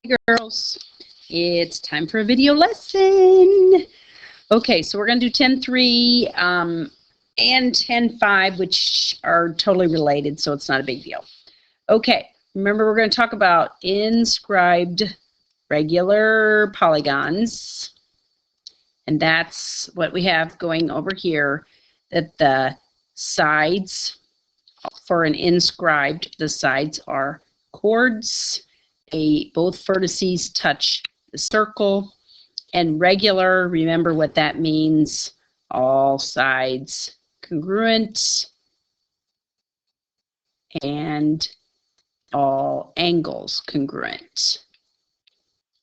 Hey girls, it's time for a video lesson. Okay, so we're going to do 10.3 and 10.5, which are totally related, so it's not a big deal. Okay, remember we're going to talk about inscribed regular polygons, and that's what we have going over here, that the sides for an inscribed, the sides are chords. Both vertices touch the circle, and regular, remember what that means, all sides congruent and all angles congruent.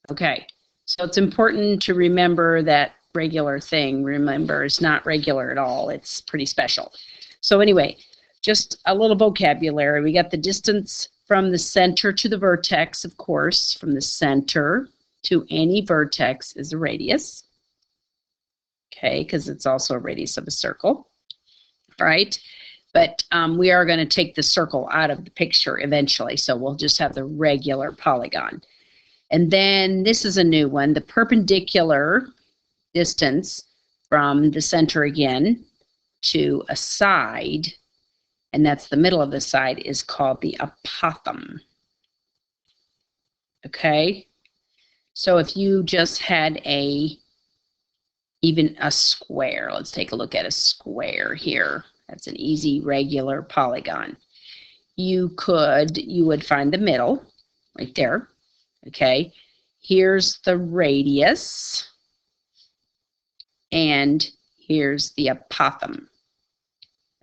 Okay, so it's important to remember that regular thing. Remember, it's not regular at all. It's pretty special. So anyway, just a little vocabulary. We got the distance from the center to the vertex, of course. From the center to any vertex is a radius. Okay, because it's also a radius of a circle. All right, but we are going to take the circle out of the picture eventually, so we'll just have the regular polygon. And then this is a new one, the perpendicular distance from the center again to a side, and that's the middle of the side, is called the apothem. Okay, so if you just had even a square, let's take a look at a square here. That's an easy regular polygon. You would find the middle right there. Okay, here's the radius, and here's the apothem.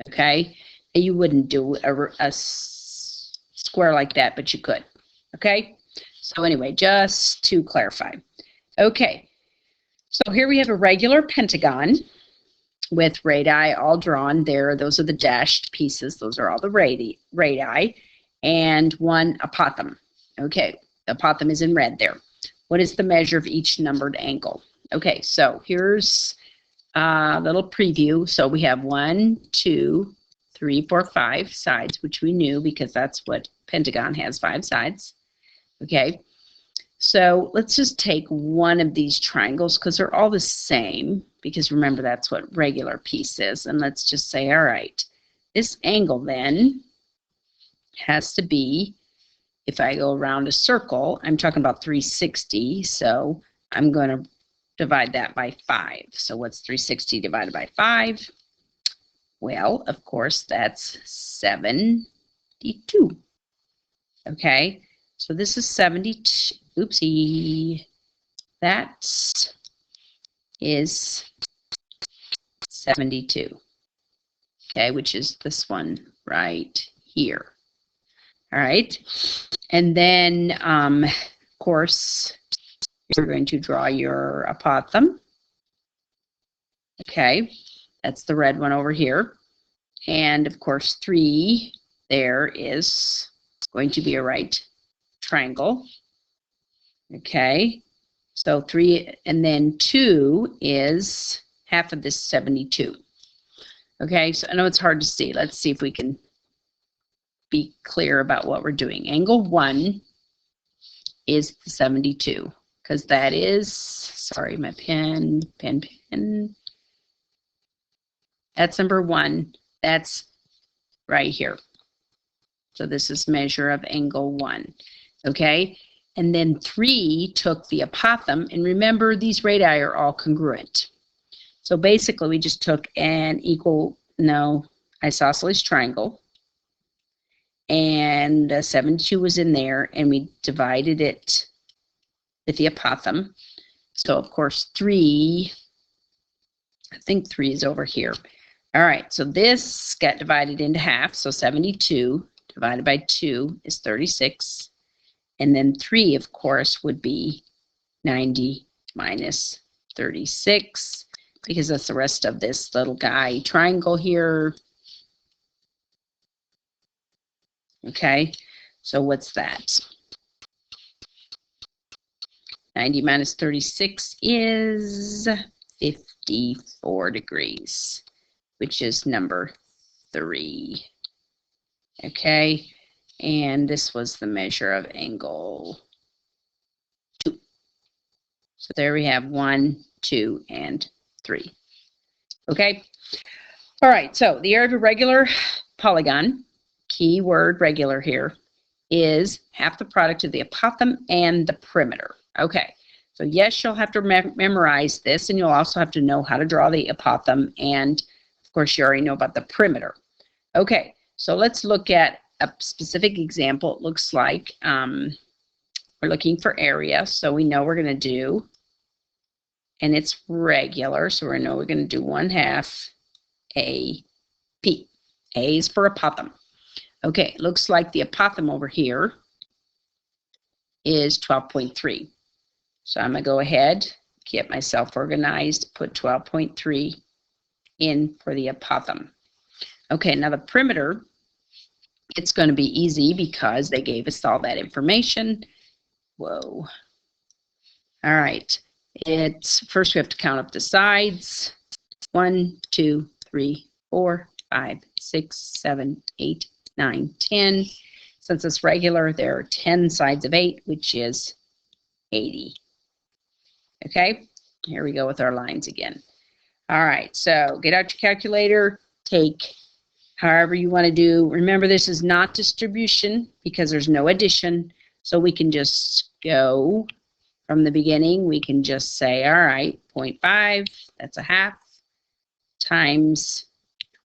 Okay, and you wouldn't do a square like that, but you could. Okay, so anyway, just to clarify. Okay, so here we have a regular pentagon with radii all drawn there. Those are the dashed pieces. Those are all the radii, and one apothem. Okay, the apothem is in red there. What is the measure of each numbered angle? Okay, so here's a little preview. So we have 1, 2, 3, 4, 5 sides, which we knew because that's what pentagon has, 5 sides. Okay, so let's just take one of these triangles because they're all the same, because remember that's what regular piece is. And let's just say, all right, this angle then has to be, if I go around a circle, I'm talking about 360, so I'm going to divide that by 5. So what's 360 divided by 5? Well, of course, that's 72. Okay, so this is 72. Oopsie. That is 72. Okay, which is this one right here. All right, and then, of course, you're going to draw your apothem. Okay, that's the red one over here. And, of course, 3 there is going to be a right triangle. Okay, so 3, and then 2 is half of this 72. Okay, so I know it's hard to see. Let's see if we can be clear about what we're doing. Angle 1 is the 72, because that is, sorry, my pen. That's number 1. That's right here. So this is measure of angle 1. Okay, and then 3 took the apothem, and remember these radii are all congruent. So basically we just took an isosceles triangle, and 72 was in there, and we divided it with the apothem. So of course 3, I think 3 is over here. All right, so this got divided into half, so 72 divided by 2 is 36. And then 3, of course, would be 90 minus 36, because that's the rest of this little guy triangle here. Okay, so what's that? 90 minus 36 is 54 degrees, which is number 3. Okay, and this was the measure of angle So there we have 1, 2, and 3. Okay. All right. So the area of a regular polygon, keyword regular here, is half the product of the apothem and the perimeter. Okay. So yes, you'll have to memorize this, and you'll also have to know how to draw the apothem, and of course you already know about the perimeter. Okay, so let's look at a specific example. It looks like we're looking for area, so we know we're going to do, and it's regular, so we know we're going to do 1/2 AP. A is for apothem. Okay, it looks like the apothem over here is 12.3. So I'm going to go ahead, get myself organized, put 12.3 in for the apothem. Okay, now the perimeter, it's going to be easy because they gave us all that information. Whoa. All right. It's first we have to count up the sides. 1, 2, 3, 4, 5, 6, 7, 8, 9, 10. Since it's regular, there are 10 sides of 8, which is 80. Okay, here we go with our lines again. All right, so get out your calculator, take however you want to do. Remember, this is not distribution because there's no addition, so we can just go from the beginning. We can just say, all right, 0.5, that's 1/2, times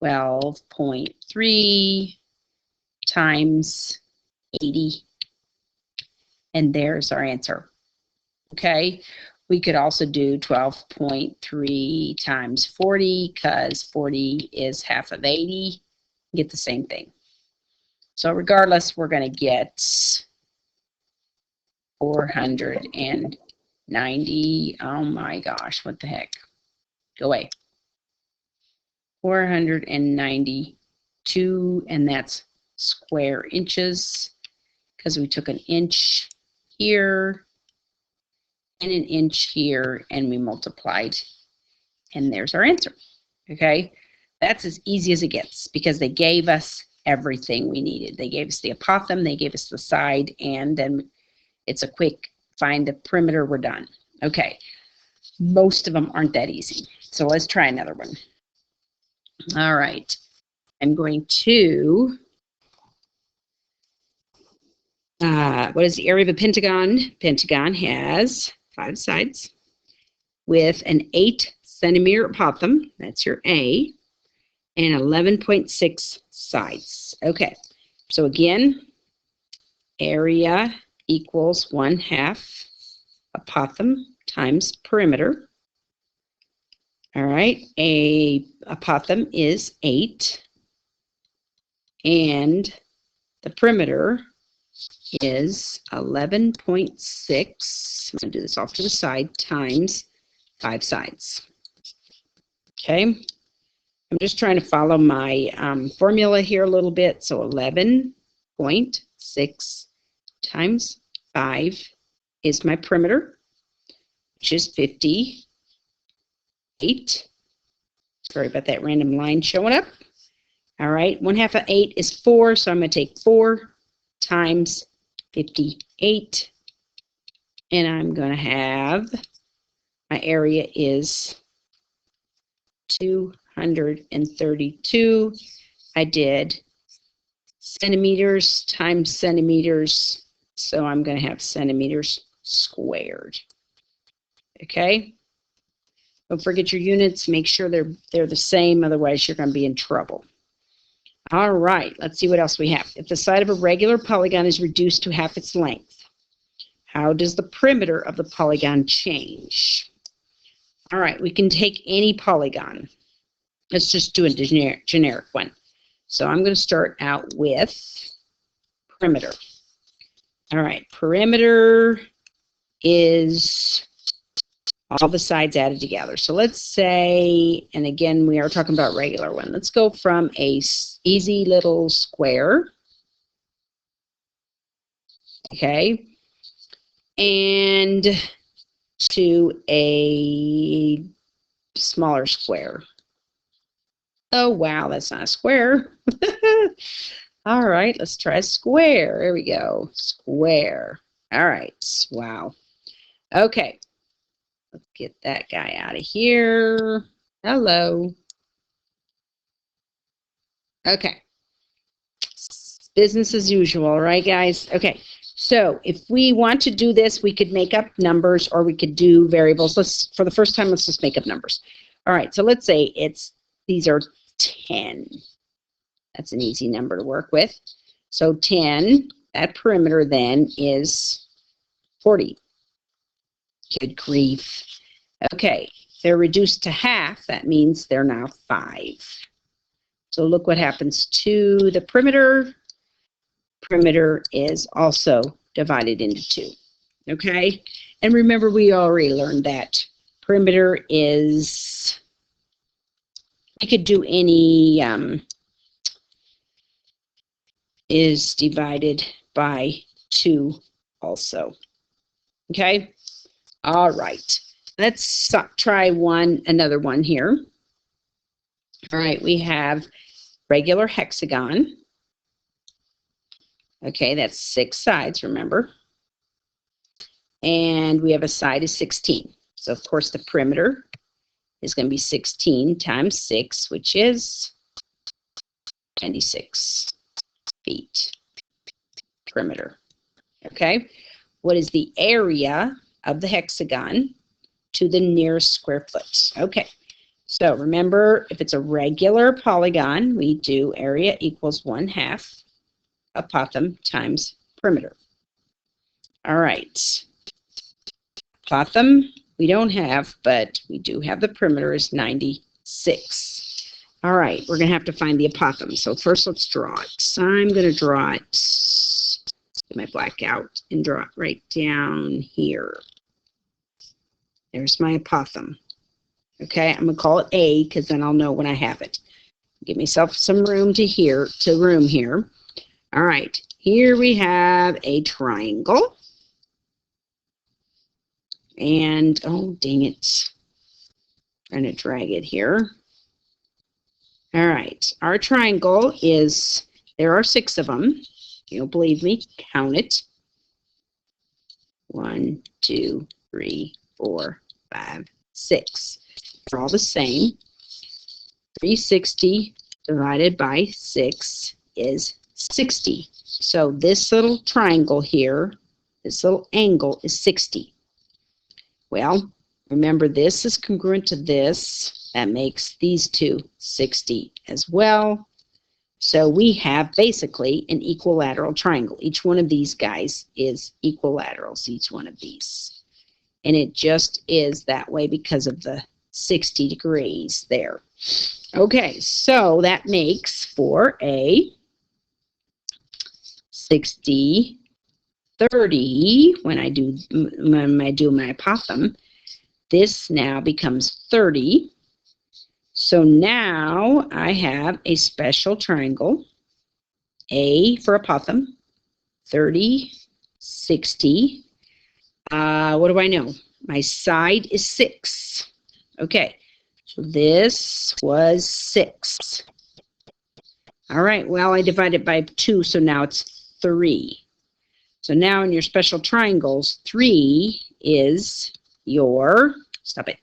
12.3 times 80, and there's our answer. Okay, we could also do 12.3 times 40 because 40 is 1/2 of 80. Get the same thing. So regardless, we're going to get 490. Oh my gosh, what the heck? Go away. 492, and that's square inches because we took an inch here and an inch here, and we multiplied, and there's our answer. Okay, that's as easy as it gets because they gave us everything we needed. They gave us the apothem, they gave us the side, and then it's a quick find the perimeter, we're done. Okay, most of them aren't that easy, so let's try another one. All right, I'm going to what is the area of a pentagon? Pentagon has 5 sides with an 8 centimeter apothem, that's your A, and 11.6 sides. Okay, so again, area equals 1/2 apothem times perimeter. All right, a apothem is 8, and the perimeter is 11.6. I'm going to do this off to the side, times 5 sides. Okay, I'm just trying to follow my formula here a little bit. So 11.6 times 5 is my perimeter, which is 58. Sorry about that random line showing up. All right, 1/2 of 8 is 4, so I'm going to take 4 times 58, and I'm going to have, my area is 232. I did centimeters times centimeters, so I'm going to have centimeters squared. Okay, don't forget your units, make sure they're the same, otherwise you're going to be in trouble. All right, let's see what else we have. If the side of a regular polygon is reduced to 1/2 its length, how does the perimeter of the polygon change? All right, we can take any polygon. Let's just do a generic one. So I'm going to start out with perimeter. All right, perimeter is all the sides added together. So let's say, and again, we are talking about regular one. Let's go from a easy little square. Okay. And to a smaller square. Oh, wow, that's not a square. All right, let's try a square. There we go. Square. All right. Wow. Okay. Let's get that guy out of here. Hello. Okay. Business as usual, right, guys? Okay. So if we want to do this, we could make up numbers or we could do variables. For the first time, let's just make up numbers. All right. So let's say these are 10. That's an easy number to work with. So 10, that perimeter then is 40. Good grief. Okay. They're reduced to half. That means they're now 5. So look what happens to the perimeter. Perimeter is also divided into 2. Okay? And remember, we already learned that perimeter is, we could do any, is divided by 2 also. Okay? All right. Let's try another one here. All right, we have regular hexagon. Okay, that's 6 sides, remember? And we have a side is 16. So, of course, the perimeter is going to be 16 times 6, which is 96 feet perimeter. Okay? What is the area of the hexagon to the nearest square foot? Okay. So, remember, if it's a regular polygon, we do area equals 1/2 apothem times perimeter. All right. Apothem we don't have, but we do have the perimeter is 96. All right, we're going to have to find the apothem. So first let's draw it. So I'm going to draw it, get my black out, and draw it right down here. There's my apothem. Okay, I'm going to call it A because then I'll know when I have it. Give myself some room here. All right, here we have a triangle. And, oh, dang it. I'm going to drag it here. All right. Our triangle is, there are 6 of them. You don't believe me? Count it. 1, 2, 3, 4, 5, 6. They're all the same. 360 divided by 6 is 60. So this little triangle here, this little angle is 60. Well, remember this is congruent to this. That makes these two 60 as well. So we have basically an equilateral triangle. Each one of these guys is equilaterals, each one of these. And it just is that way because of the 60 degrees there. Okay, so that makes for a 60, 30, when I do my apothem, this now becomes 30. So now I have a special triangle, A for apothem, 30, 60. What do I know? My side is 6. Okay, so this was 6. All right, well, I divided by 2, so now it's 3. So now in your special triangles, 3 is your, stop it,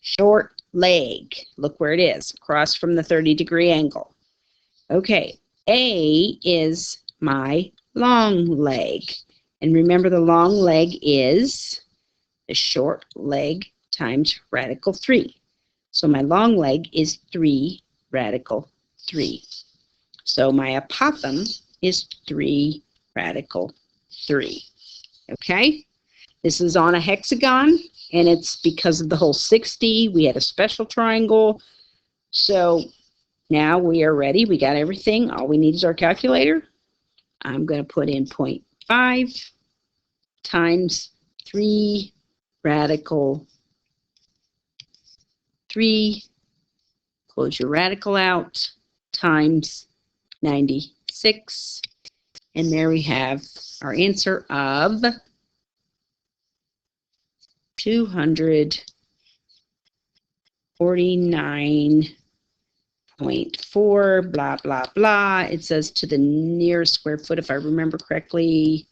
short leg. Look where it is, across from the 30-degree angle. Okay, A is my long leg. And remember the long leg is the short leg times radical 3. So my long leg is 3 radical 3. So my apothem is 3 radical 3. Okay? This is on a hexagon, and it's because of the whole 60. We had a special triangle. So now we are ready. We got everything. All we need is our calculator. I'm going to put in 0.5 times 3 radical 3. Close your radical out, times 96. And there we have our answer of 249.4, blah, blah, blah. It says to the nearest square foot, if I remember correctly.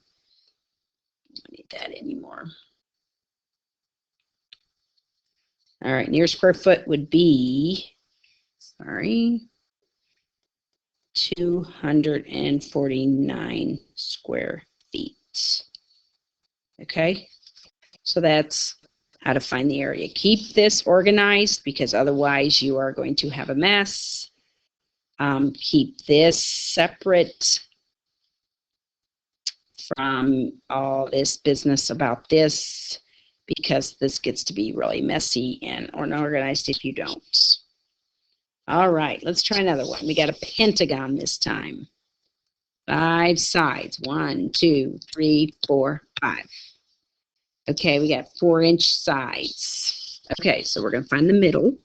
I don't need that anymore. All right, near square foot would be, sorry, 249 square feet. Okay, so that's how to find the area. Keep this organized because otherwise you are going to have a mess. Keep this separate from all this business about this because this gets to be really messy and unorganized if you don't. All right, let's try another one. We got a pentagon this time. 5 sides. 1, 2, 3, 4, 5. Okay, we got 4-inch sides. Okay, so we're going to find the middle.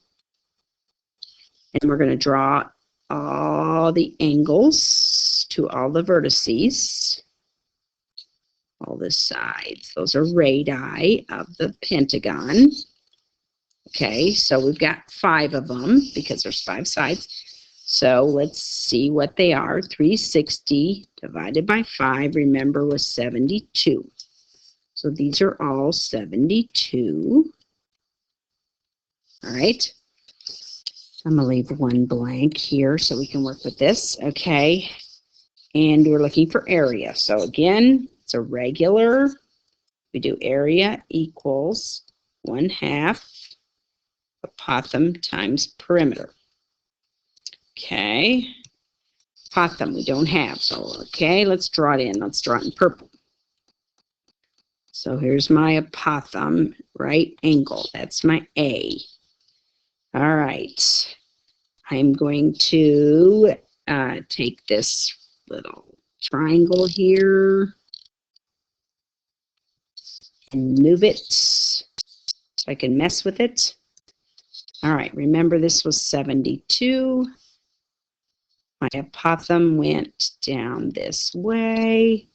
And we're going to draw all the angles to all the vertices. All the sides. Those are radii of the pentagon. Okay, so we've got 5 of them because there's 5 sides. So let's see what they are. 360 divided by 5, remember, was 72. So these are all 72. All right. I'm going to leave one blank here so we can work with this. Okay. And we're looking for area. So again, it's a regular. We do area equals 1/2 apothem times perimeter. Okay. Apothem we don't have. So, okay, let's draw it in. Let's draw it in purple. So here's my apothem, right angle. That's my A. All right. I'm going to take this little triangle here and move it so I can mess with it. All right, remember this was 72. My apothem went down this way.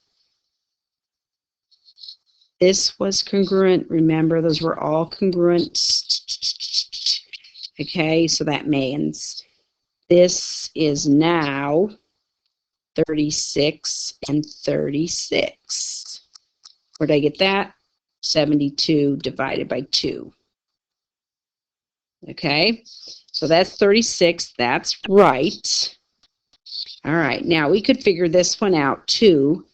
This was congruent. Remember, those were all congruent. Okay, so that means this is now 36 and 36. Where did I get that? 72 divided by 2. Okay, so that's 36. That's right. All right, now we could figure this one out too,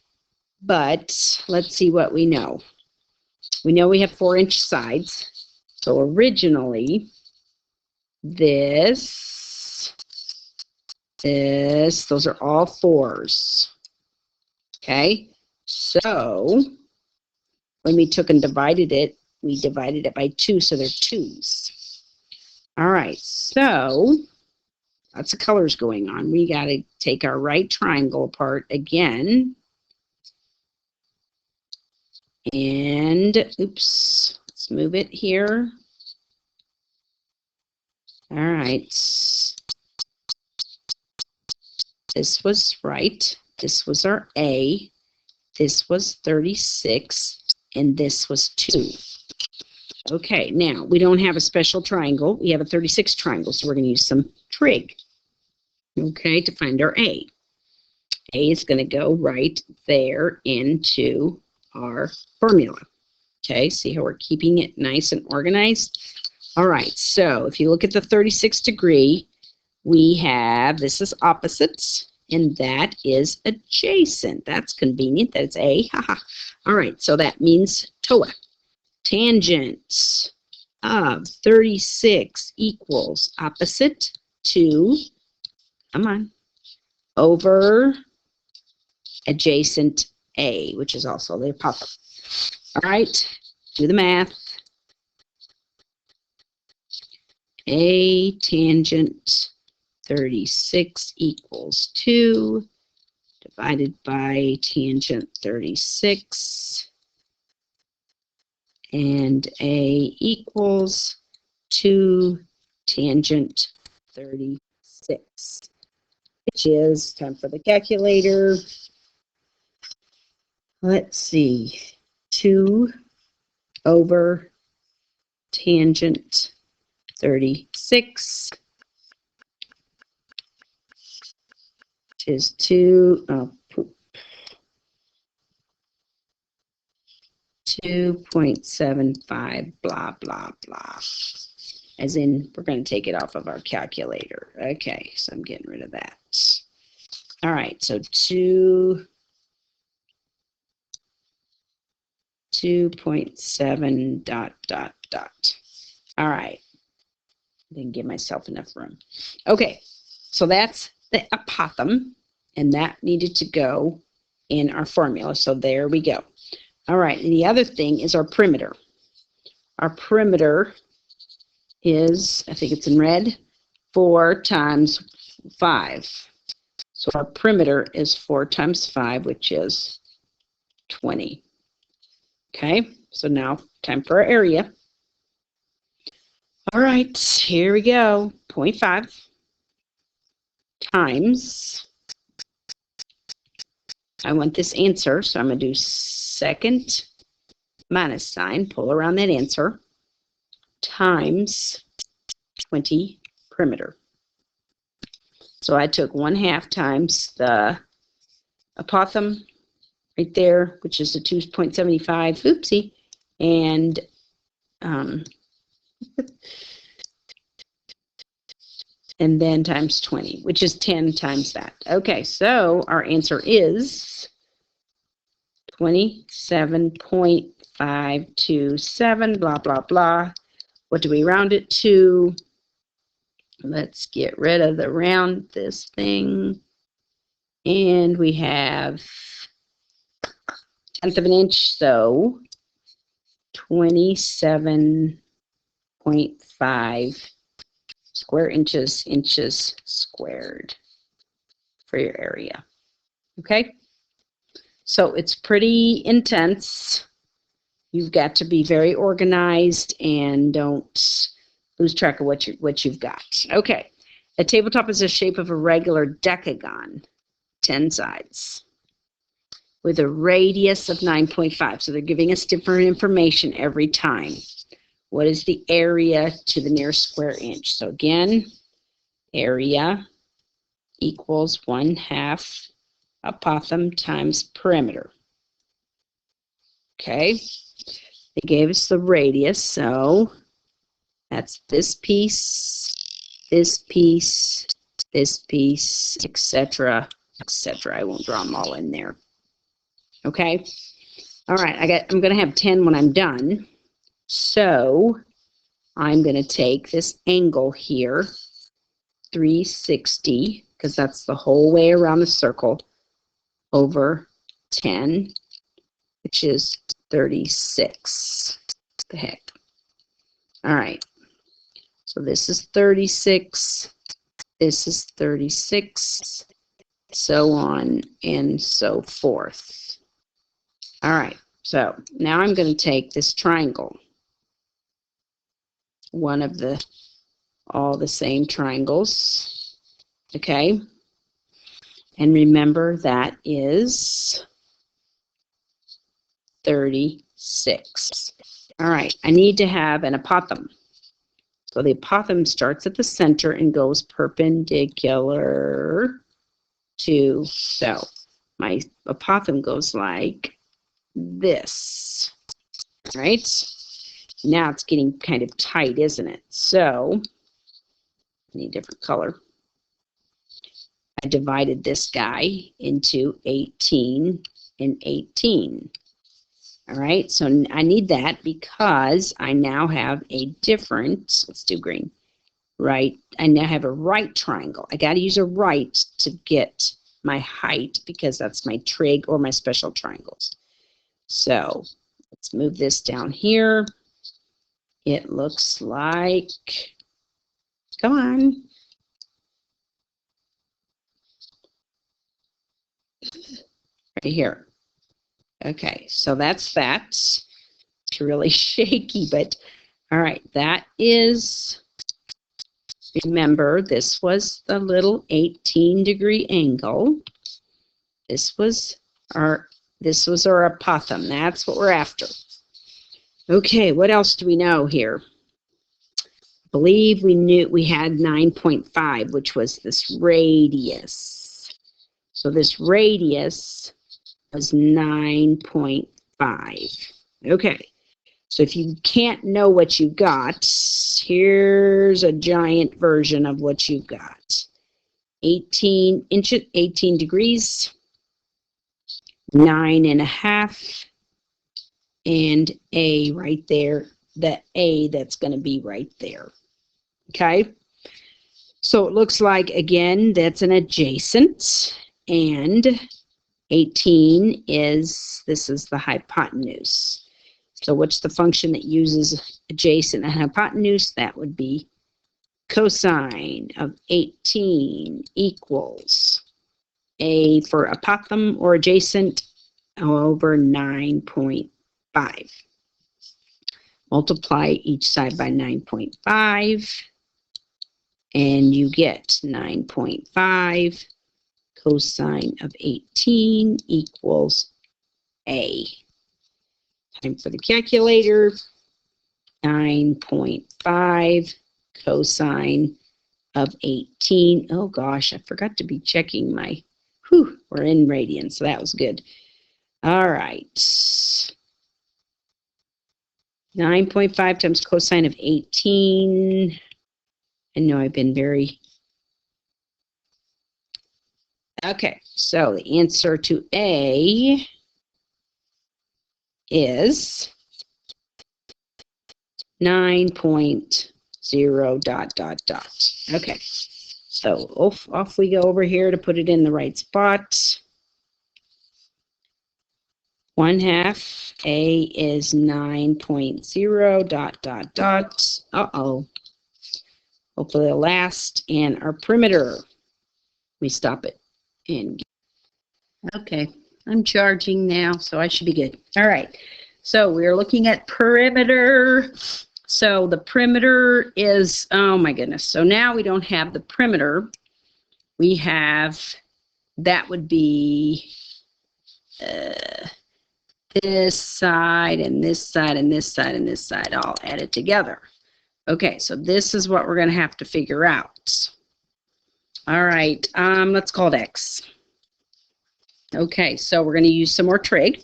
but let's see what we know. We know we have 4-inch sides. So originally, those are all 4s. Okay, so when we took and divided it, we divided it by 2, so they're 2s. All right, so lots of colors going on. We got to take our right triangle apart again. And, oops, let's move it here. All right. This was right. This was our A. This was 36. And this was 2. Okay, now we don't have a special triangle. We have a 36 triangle, so we're going to use some trig. Okay, to find our A. A is going to go right there into our formula. Okay, see how we're keeping it nice and organized? All right, so if you look at the 36 degree, we have, this is opposites, and that is adjacent. That's convenient. That's A. Haha. All right, so that means TOA. Tangent of 36 equals opposite to, come on, over adjacent A, which is also the apothem. All right, do the math. A tangent 36 equals 2 divided by tangent 36. And A equals 2 tangent 36, which is, time for the calculator. Let's see, 2 over tangent 36, which is 2.75, blah, blah, blah. as in we're going to take it off of our calculator. Okay, so I'm getting rid of that. All right, so 2.7 dot dot dot. All right, didn't give myself enough room. Okay, so that's the apothem, and that needed to go in our formula. So there we go. All right, and the other thing is our perimeter. Our perimeter is, I think it's in red, 4 times 5. So our perimeter is 4 times 5, which is 20. Okay, so now time for our area. All right, here we go. 0.5 times, I want this answer, so I'm going to do second minus sign, pull around that answer, times 20 perimeter. So I took 1/2 times the apothem right there, which is the 2.75, oopsie, and and then times 20, which is 10 times that. Okay, so our answer is 27.527, blah, blah, blah. What do we round it to? Let's get rid of the round this thing. And we have 1/10 of an inch, so 27.5 square inches squared for your area. Okay, so it's pretty intense. You've got to be very organized and don't lose track of what you've got. Okay, a tabletop is the shape of a regular decagon, 10 sides, with a radius of 9.5. So they're giving us different information every time. What is the area to the nearest square inch? So again, area equals 1/2 apothem times perimeter. Okay, they gave us the radius, so that's this piece, this piece, this piece, etc., etc. I won't draw them all in there. Okay, all right, I'm going to have 10 when I'm done. So I'm going to take this angle here, 360, because that's the whole way around the circle, over 10, which is 36. What the heck? All right. So this is 36. This is 36. So on and so forth. All right. So now I'm going to take this triangle, one of all the same triangles, okay? And remember that is 36. All right, I need to have an apothem. So the apothem starts at the center and goes perpendicular to, so my apothem goes like this, right? Now it's getting kind of tight, isn't it? So, I need a different color. I divided this guy into 18 and 18. All right, so I need that because I now have a different, let's do green, right? I now have a right triangle. I got to use a right to get my height because that's my trig or my special triangles. So, let's move this down here. It looks like, come on. Right here. Okay, so that's that. It's really shaky, but all right, that is, remember, this was the little 18-degree angle. This was our apothem. That's what we're after. Okay, what else do we know here? I believe we had 9.5, which was this radius. So this radius was 9.5. Okay, So if you can't know what you got, here's a giant version of what you got. 18 inches, 18 degrees, 9.5, and A right there, the A that's going to be right there. Okay, so it looks like, again, that's an adjacent, and 18 is, this is the hypotenuse. So what's the function that uses adjacent and hypotenuse? That would be cosine of 18 equals A for apothem or adjacent over 9.5. Multiply each side by 9.5 and you get 9.5 cosine of 18 equals A. Time for the calculator. 9.5 cosine of 18. Oh gosh, I forgot to be checking my, we're in radians, so that was good. All right. 9.5 times cosine of 18. I know I've been very... Okay, so the answer to A is 9.0 dot dot dot. Okay, so off we go over here to put it in the right spot. 1/2 A is 9.0 dot dot dot. Uh-oh. Hopefully it'll last. And our perimeter, we stop it. And okay, I'm charging now, so I should be good. All right, so we're looking at perimeter. So the perimeter is, oh my goodness. So now we don't have the perimeter. We have, that would be this side and this side and this side and this side all added together. Okay, so this is what we're going to have to figure out. All right, let's call it X. Okay, so we're going to use some more trig.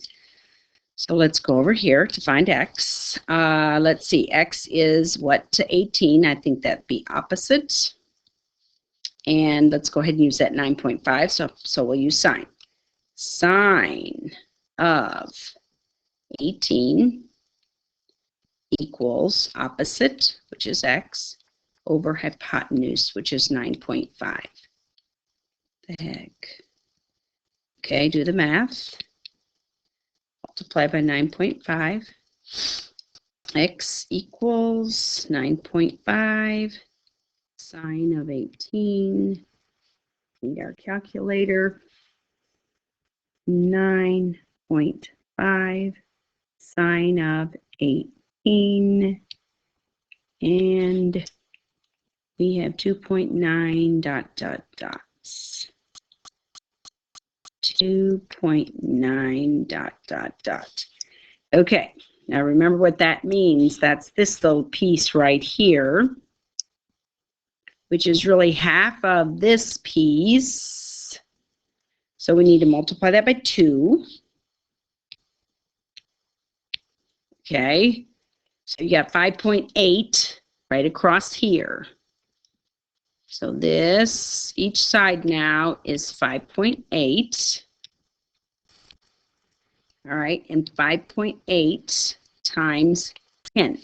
So let's go over here to find X. Let's see, X is what to 18? I think that'd be opposite. And let's go ahead and use that 9.5. So we'll use sine. Sine of 18 equals opposite, which is X, over hypotenuse, which is 9.5. The heck? Okay, do the math. Multiply by 9.5. X equals 9.5 sine of 18. Need our calculator. 9.5 sine of 18. And we have 2.9 dot dot dots. 2.9 dot dot dot. Okay, now remember what that means. That's this little piece right here, which is really half of this piece. So we need to multiply that by 2. Okay, so you got 5.8 right across here. So this, each side now is 5.8. All right, and 5.8 times 10.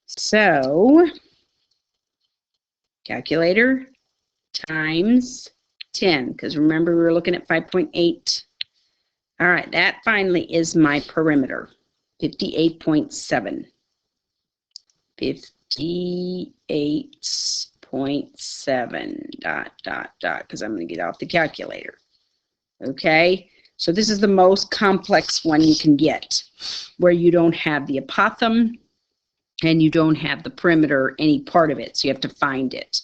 So, calculator times 10, because remember we were looking at 5.8. All right, that finally is my perimeter, 58.7. 58.7 dot dot dot, because I'm going to get out the calculator. Okay, so this is the most complex one you can get, where you don't have the apothem and you don't have the perimeter, any part of it, so you have to find it.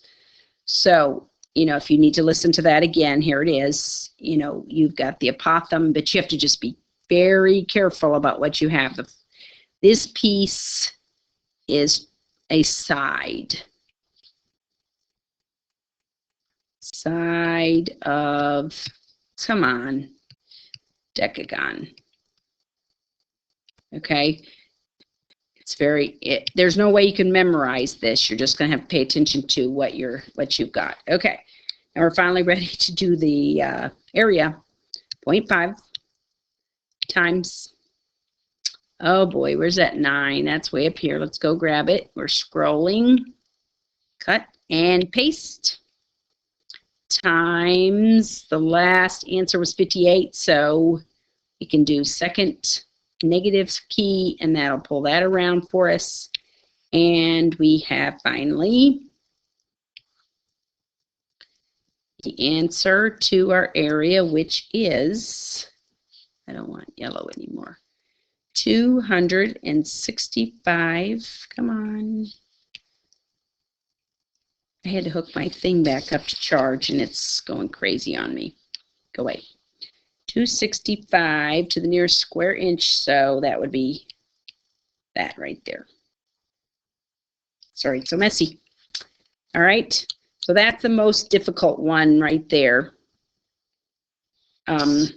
So, you know, if you need to listen to that again, here it is. You know, you've got the apothem, but you have to just be very careful about what you have. This piece is a side of, come on, decagon. Okay, There's no way you can memorize this. You're just going to have to pay attention to what you've got. Okay, and we're finally ready to do the area. 0.5 times, oh boy, where's that 9? That's way up here. Let's go grab it. We're scrolling. Cut and paste. Times, the last answer was 58, so we can do second negative key, and that'll pull that around for us. And we have finally the answer to our area, which is, I don't want yellow anymore, 265. Come on. I had to hook my thing back up to charge, and it's going crazy on me. Go away. 265 to the nearest square inch, so that would be that right there. Sorry, it's so messy. All right, so that's the most difficult one right there. At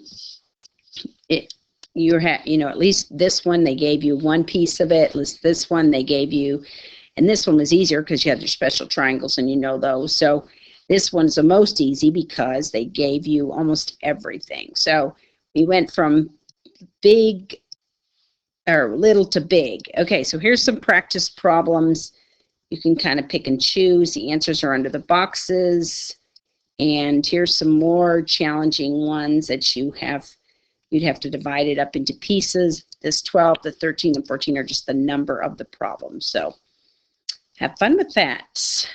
least this one they gave you one piece of it. At least this one they gave you, and this one was easier because you had your special triangles and you know those. So this one's the most easy because they gave you almost everything. So we went from big or little to big. Okay, so here's some practice problems. You can kind of pick and choose. The answers are under the boxes. And here's some more challenging ones that you'd have to divide it up into pieces. This 12, the 13, and 14 are just the number of the problem. So have fun with that.